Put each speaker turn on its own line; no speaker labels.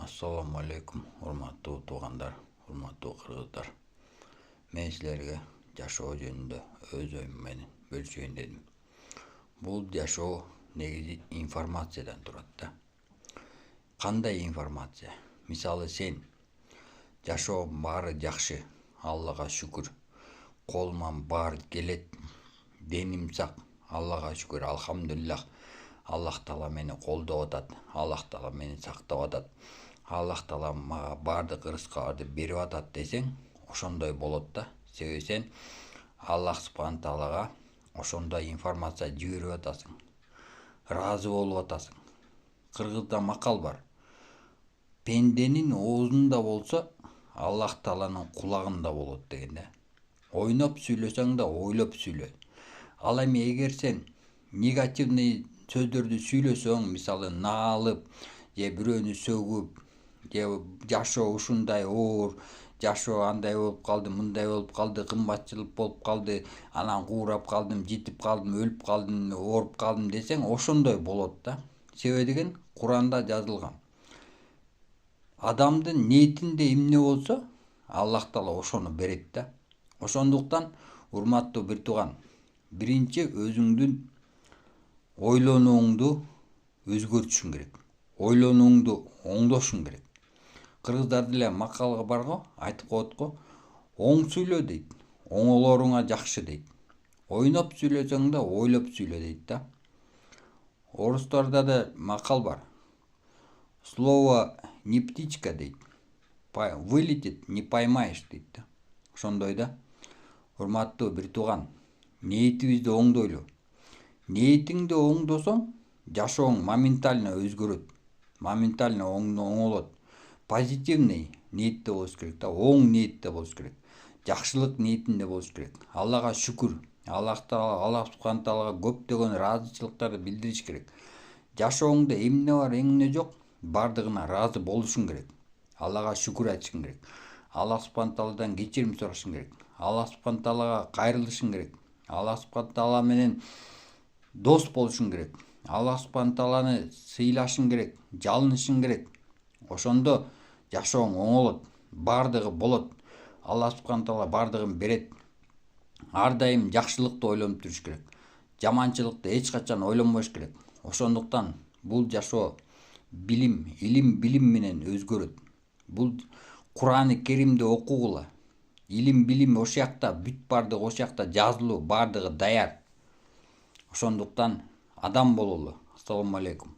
Assalamu alaikum, урматтуу туугандар, урматтуу кыргыздар. Мен силерге жашоо жөнүндө өз оюм менен бөлүшөйүн дедим. Бул жашоо негизи информациядан турат да. Кандай информация? Мисалы сен жашоо баары жакшы, Аллага шүкүр. Колуман баары келет, деним сак, Аллага шүкүр, алхамдулиллах. Аллах Таала мени колдоп атат, Аллах Таала мени сактап атат. Аллах Таала мага баардык ырыскарды берип атат десең, ошондой болот да. Себеби сен Аллах Субхан Таалага ошондой информация жиберип атасың. Ыраазы болуп атасың. Кыргызда макал бар. Пенденин оозунда болсо, Аллах Тааланын кулагында болот деген да. Ойноп сүйлөсөң да ойлоп сүйлө. Ал эми эгер сен негативный сөздөрдү сүйлөсөң, мисалы наалып, же бирөөнү сөгүп, же жашоо ушундай оор, жашоо андай болуп калды, мындай болуп калды, кымбатчылык болуп калды, анан куурап калдым, житип калдым, өлүп калдым, ооруп калдым десең, ошондой болот да. Себеби деген Куранда жазылган. Адамдын ниетинде эмне болсо, Аллах Таала ошону берет да. Ошондуктан, урматтуу бир тууган, биринчи өзүңдүн ойлонууңду өзгөртүшүң керек. Ойлонууңду оңдошуң керек. Кыргыздарда эле макал бар го, айтып коет го, оң сүйлө дейт, оңолоруңа жакшы дейт. Ойноп сүйлөсөң да ойлоп сүйлө дейт да. Орустарда да макал бар. Слово не птичка дейт. Вылетит, не поймаешь дейт да. Ошондой да. Урматтуу бир тууган, ниетибизди оңдойлу. Ниетиңди оңдосоң, жашооң моментально өзгөрөт. Моментально оңолот. Позитивный ниетте болуш керек да, оң ниетте болуш керек. Жакшылык ниетинде болуш керек. Аллага шүкүр. Аллах Субхан Таалага көптөгөн ыраазычылыктарды билдириш керек. Жашооңдо эмне бар, эмне жок, бардыгына ыраазы болушуң керек. Аллага шүкүр айтышың керек. Аллах Субхан Тааладан кечирим сурашың керек. Аллах Субхан Таалага кайрылышың керек. Аллах Субхан Таала менен дос болушуң керек. Аллах Субхан Тааланы сыйлашың керек, жалынышың керек. Ошондо жашооң оңолот, бардыгы болот. Аллах Субхан Таала бардыгын берет. Ар дайым жакшылыкты ойлонуп туруш керек. Жаманчылыкты эч качан ойлонбош керек. Ошондуктан бул жашоо илим менен өзгөрөт. Бул Кур'аны Керимди окугула. Илим ошякта, бүт бардыгы ошякта жазылуу, бардыгы даяр. Ошондуктан адам бололу. Ассаламу алейкум.